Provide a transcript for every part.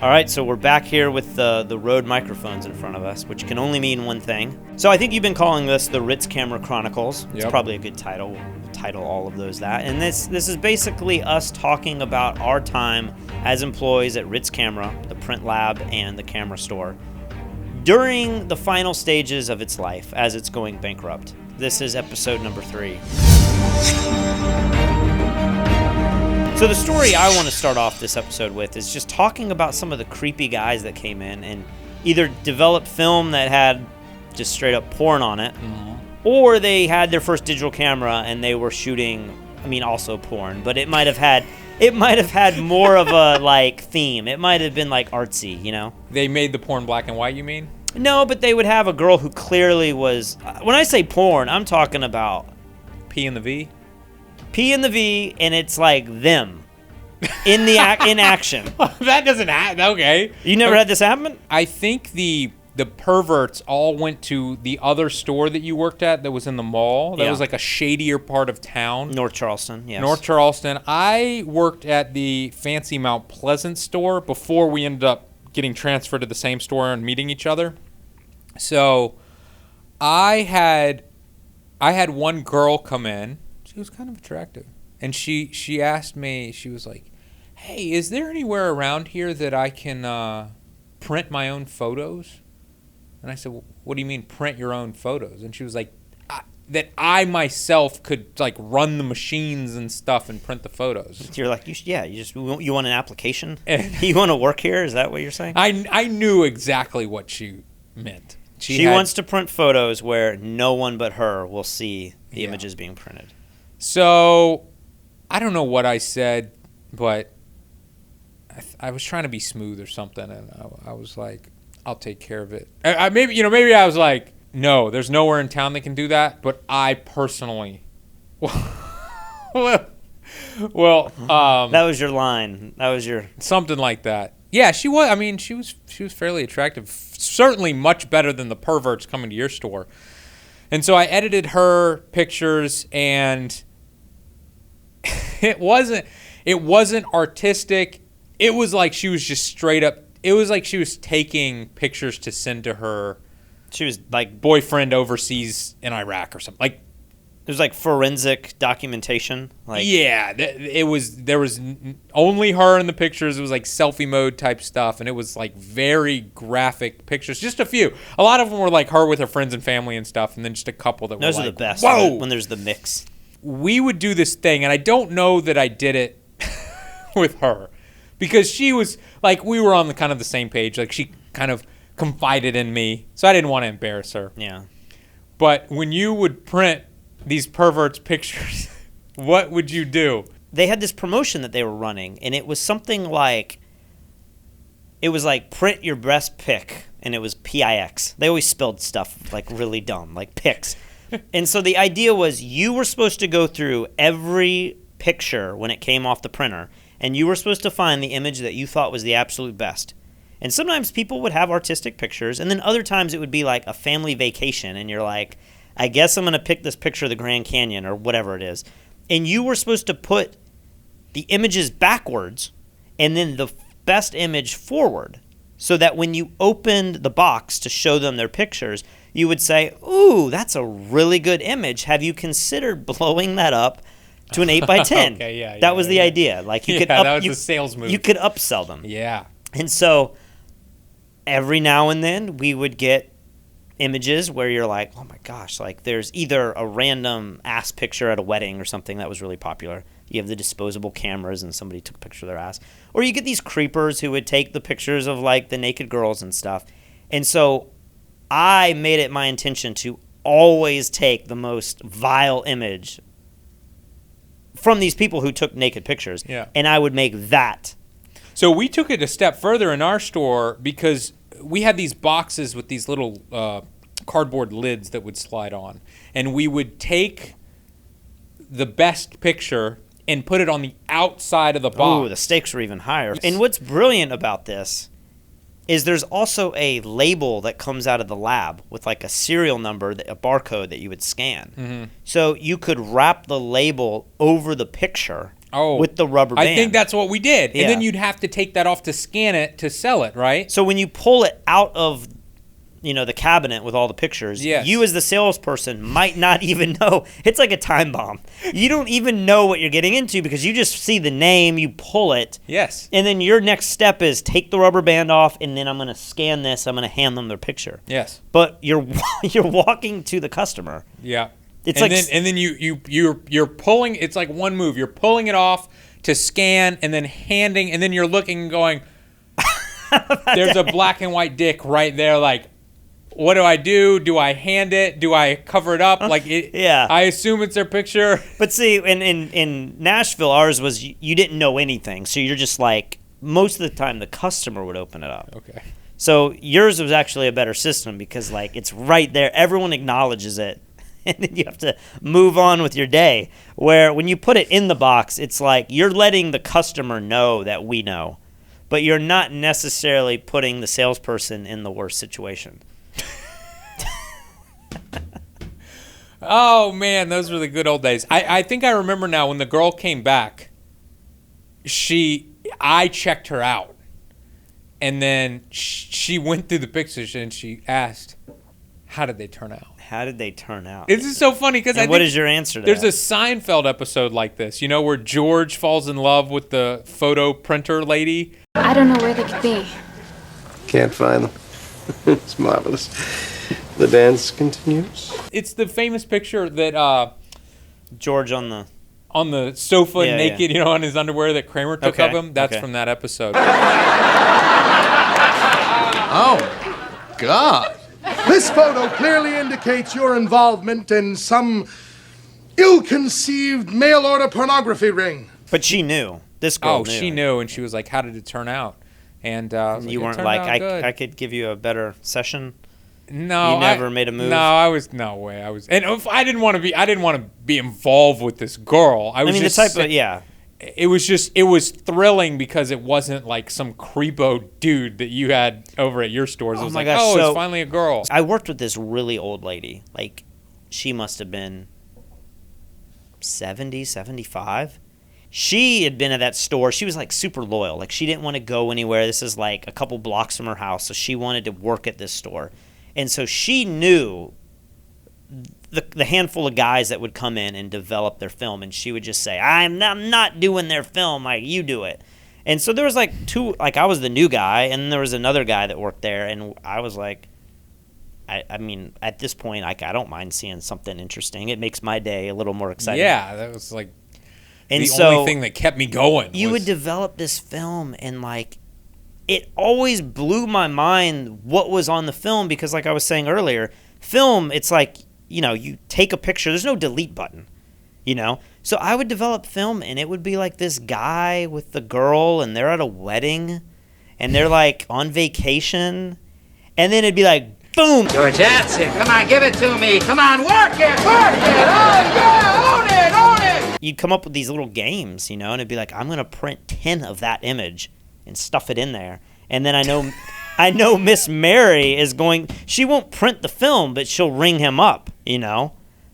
All right, so we're back here with the Rode microphones in front of us, which can only mean one thing. So I think you've been calling this the Ritz Camera Chronicles. It's probably a good title. We'll title all of those that. And this is basically us talking about our time as employees at Ritz Camera, the print lab and the camera store, during the final stages of its life as it's going bankrupt. This is episode number 3. So the story I want to start off this episode with is just talking about some of the creepy guys that came in and either developed film that had just straight up porn on it, or they had their first digital camera and they were shooting, also porn, but it might have had more of a like theme. It might have been like artsy, you know? They made the porn black and white, you mean? No, but they would have a girl who clearly was, when I say porn, I'm talking about P in the V? P in the V, and it's like them in action. That doesn't happen. Okay. You never had this happen? I think the perverts all went to the other store that you worked at that was in the mall. That was like a shadier part of town. North Charleston, yes. North Charleston. I worked at the fancy Mount Pleasant store before we ended up getting transferred to the same store and meeting each other. So I had one girl come in. She was kind of attractive. And she asked me, she was like, hey, is there anywhere around here that I can print my own photos? And I said, well, what do you mean print your own photos? And she was like, that I myself could like run the machines and stuff and print the photos. You're like, you want an application? You want to work here? Is that what you're saying? I knew exactly what she meant. She wants to print photos where no one but her will see the images being printed. So I don't know what I said, but I was trying to be smooth or something, and I was like, I'll take care of it. Maybe I was like, no, there's nowhere in town that can do that, but I personally, that was your line. That was your something like that. Yeah, she was. I mean, she was fairly attractive. Certainly much better than the perverts coming to your store. And so I edited her pictures, and it wasn't artistic. It was like she was just straight up. It was like she was taking pictures to send to her. She was like boyfriend overseas in Iraq or something. Like it was like forensic documentation. Like yeah, there was only her in the pictures. It was like selfie mode type stuff, and it was like very graphic pictures. Just a few. A lot of them were like her with her friends and family and stuff, and then just a couple that those were are like, the best. Whoa! When there's the mix. We would do this thing, and I don't know that I did it with her because she was like we were on the kind of the same page. Like she kind of confided in me, so I didn't want to embarrass her. Yeah. But when you would print these perverts' pictures, what would you do? They had this promotion that they were running, and it was something like, print your best pic, and it was PIX. They always spelled stuff like really dumb, like pics. And so the idea was you were supposed to go through every picture when it came off the printer, and you were supposed to find the image that you thought was the absolute best. And sometimes people would have artistic pictures, and then other times it would be like a family vacation, and you're like, I guess I'm going to pick this picture of the Grand Canyon or whatever it is. And you were supposed to put the images backwards and then the best image forward so that when you opened the box to show them their pictures, you would say, ooh, that's a really good image. Have you considered blowing that up to an 8x10? Okay, yeah. That was the idea. Like you could that was a sales move. You could upsell them. Yeah. And so every now and then we would get images where you're like, oh my gosh, like there's either a random ass picture at a wedding or something that was really popular. You have the disposable cameras and somebody took a picture of their ass. Or you get these creepers who would take the pictures of like the naked girls and stuff. And so I made it my intention to always take the most vile image from these people who took naked pictures. Yeah. And I would make that. So we took it a step further in our store because we had these boxes with these little cardboard lids that would slide on. And we would take the best picture and put it on the outside of the box. Ooh, the stakes were even higher. And what's brilliant about this is there's also a label that comes out of the lab with like a serial number, a barcode that you would scan. Mm-hmm. So you could wrap the label over the picture with the rubber band. I think that's what we did. Yeah. And then you'd have to take that off to scan it to sell it, right? So when you pull it out of, the cabinet with all the pictures, yes. you as the salesperson might not even know. It's like a time bomb. You don't even know what you're getting into because you just see the name, you pull it. Yes. And then your next step is take the rubber band off, and then I'm going to scan this. I'm going to hand them their picture. Yes. But you're walking to the customer. Yeah. It's and then you're pulling. It's like one move. You're pulling it off to scan, and then handing, and then you're looking and going. There's a black and white dick right there. Like, what do I do? Do I hand it? Do I cover it up? Like, yeah. I assume it's their picture. But see, in Nashville, ours was you didn't know anything, so you're just like most of the time the customer would open it up. Okay. So yours was actually a better system because like it's right there. Everyone acknowledges it. And then you have to move on with your day. Where when you put it in the box, it's like you're letting the customer know that we know. But you're not necessarily putting the salesperson in the worst situation. Oh, man, those were the good old days. I think I remember now when the girl came back, I checked her out. And then she went through the pictures and she asked, how did they turn out? How did they turn out? This is so funny because what is your answer to there's that? a Seinfeld episode like this, where George falls in love with the photo printer lady. I don't know where they could be. Can't find them. It's marvelous. The dance continues. It's the famous picture that George on the sofa naked, on his underwear that Kramer took of him. That's from that episode. Oh, God. This photo clearly indicates your involvement in some ill-conceived mail-order pornography ring. But she knew. This girl knew. She knew, and she was like, how did it turn out? And you weren't like, I could give you a better session? No, you never made a move. No, no way. And if I didn't want to be involved with this girl. I was It was thrilling because it wasn't like some creepo dude that you had over at your stores. It was my gosh, it's finally a girl. I worked with this really old lady. Like, she must have been 70, 75. She had been at that store. She was like super loyal. Like, she didn't want to go anywhere. This is like a couple blocks from her house, so she wanted to work at this store. And so she knew the handful of guys that would come in and develop their film, and she would just say, I'm not doing their film, like, you do it. And so there was like two, like, I was the new guy, and there was another guy that worked there, and I was like, I mean, at this point, like, I don't mind seeing something interesting. It makes my day a little more exciting. Yeah, that was like only thing that kept me going. You would develop this film, and like, it always blew my mind what was on the film because, like I was saying earlier, film, it's like, you take a picture. There's no delete button, So I would develop film, and it would be like this guy with the girl, and they're at a wedding, and they're like on vacation, and then it'd be like, boom. George, that's it. Come on, give it to me. Come on, work it. Oh, yeah, own it. You'd come up with these little games, and it'd be like, I'm going to print 10 of that image and stuff it in there. And then I know Miss Mary she won't print the film, but she'll ring him up,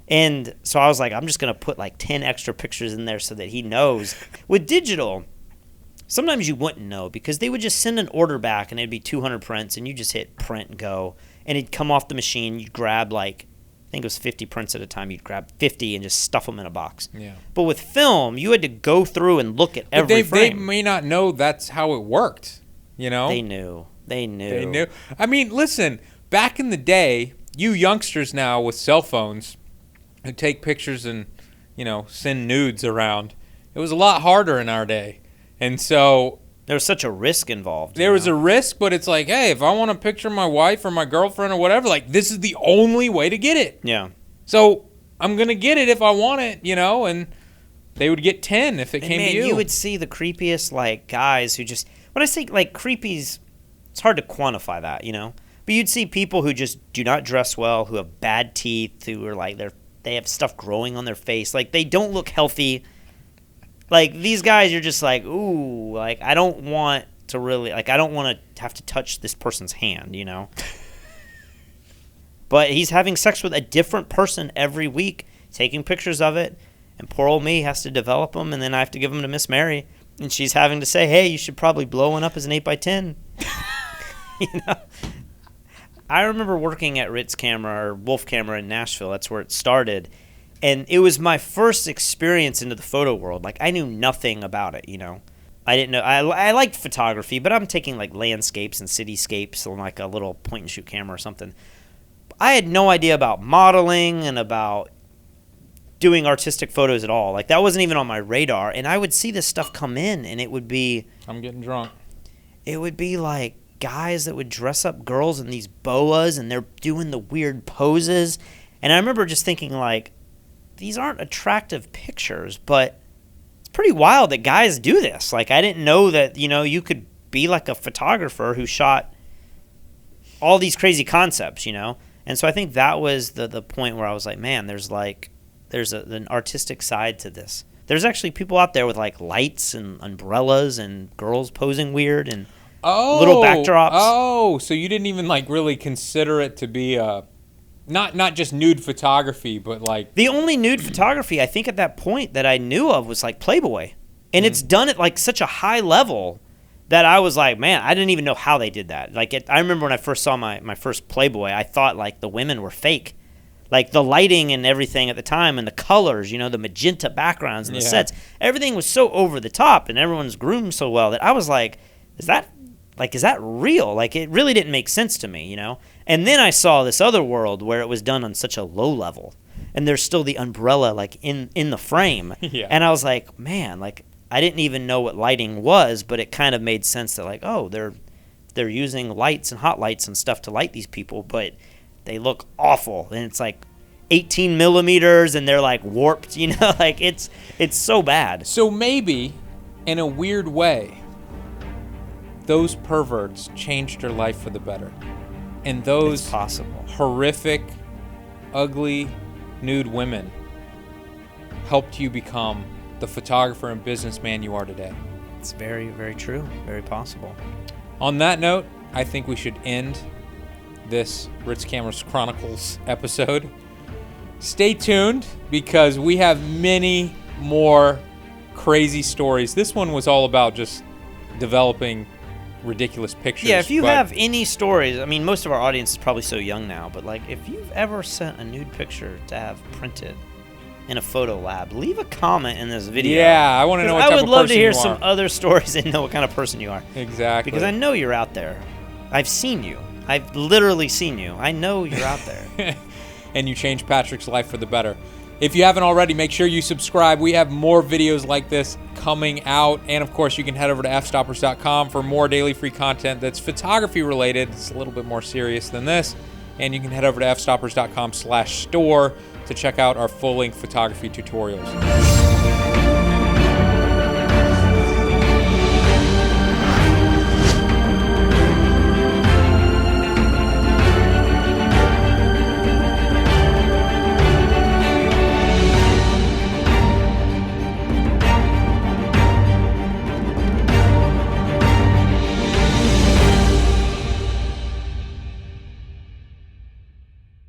And so I was like, I'm just going to put like 10 extra pictures in there so that he knows. With digital, sometimes you wouldn't know because they would just send an order back and it'd be 200 prints and you just hit print and go. And it'd come off the machine. You'd grab I think it was 50 prints at a time. You'd grab 50 and just stuff them in a box. Yeah. But with film, you had to go through and look at every frame. They may not know that's how it worked, They knew. They knew. I mean, listen, back in the day, you youngsters now with cell phones who take pictures and, send nudes around, it was a lot harder in our day. And so there was such a risk involved. There was a risk, but it's like, hey, if I want to picture my wife or my girlfriend or whatever, like, this is the only way to get it. Yeah. So I'm going to get it if I want it, and they would get 10 if it came to you. You would see the creepiest, like, guys who just, when I say, like, creepies, it's hard to quantify that, But you'd see people who just do not dress well, who have bad teeth, who are like, they have stuff growing on their face. Like, they don't look healthy. Like, these guys, you're just like, ooh, like, I don't want to really, like, I don't want to have to touch this person's hand, But he's having sex with a different person every week, taking pictures of it. And poor old me has to develop them, and then I have to give them to Miss Mary. And she's having to say, hey, you should probably blow one up as an 8x10. You know? I remember working at Ritz Camera or Wolf Camera in Nashville. That's where it started. And it was my first experience into the photo world. Like, I knew nothing about it, you know. I didn't know. I liked photography, but I'm taking, like, landscapes and cityscapes on, like, a little point-and-shoot camera or something. I had no idea about modeling and about doing artistic photos at all. Like, that wasn't even on my radar. And I would see this stuff come in, and it would be... I'm getting drunk. It would be, like, guys that would dress up girls in these boas, and they're doing the weird poses. And I remember just thinking, like, these aren't attractive pictures, but it's pretty wild that guys do this. Like, I didn't know that, you know, you could be like a photographer who shot all these crazy concepts, you know? And so I think that was the point where I was like, man, there's an artistic side to this. There's actually people out there with, like, lights and umbrellas and girls posing weird and little backdrops. Oh, so you didn't even, like, really consider it to be not just nude photography, but, like... The only nude photography I think at that point that I knew of was, like, Playboy. And it's done at, like, such a high level that I was like, man, I didn't even know how they did that. Like, I remember when I first saw my first Playboy, I thought, like, the women were fake. Like, the lighting and everything at the time and the colors, you know, the magenta backgrounds and the sets, everything was so over the top and everyone's groomed so well that I was like, is that real? Like, it really didn't make sense to me, you know? And then I saw this other world where it was done on such a low level and there's still the umbrella, like, in the frame. Yeah. And I was like, man, like, I didn't even know what lighting was, but it kind of made sense that, like, oh, they're using lights and hot lights and stuff to light these people, but they look awful. And it's like 18 millimeters and they're, like, warped, you know? Like, it's so bad. So maybe, in a weird way, those perverts changed your life for the better. And those It's possible. horrific, ugly, nude women helped you become the photographer and businessman you are today. It's very, very true. Very possible. On that note, I think we should end this Ritz Cameras Chronicles episode. Stay tuned because we have many more crazy stories. This one was all about just developing ridiculous pictures. Yeah, if you but have any stories, I mean, most of our audience is probably so young now, but, like, if you've ever sent a nude picture to have printed in a photo lab, leave a comment in this video. Yeah, I want to know what type I of would love to person hear you some are. other stories and know what kind of person you are. Exactly. Because I know you're out there. I've seen you. I've literally seen you. I know you're out there. And you changed Patrick's life for the better. If you haven't already, make sure you subscribe. We have more videos like this coming out. And, of course, you can head over to fstoppers.com for more daily free content that's photography related. It's a little bit more serious than this. And you can head over to fstoppers.com/store to check out our full-length photography tutorials.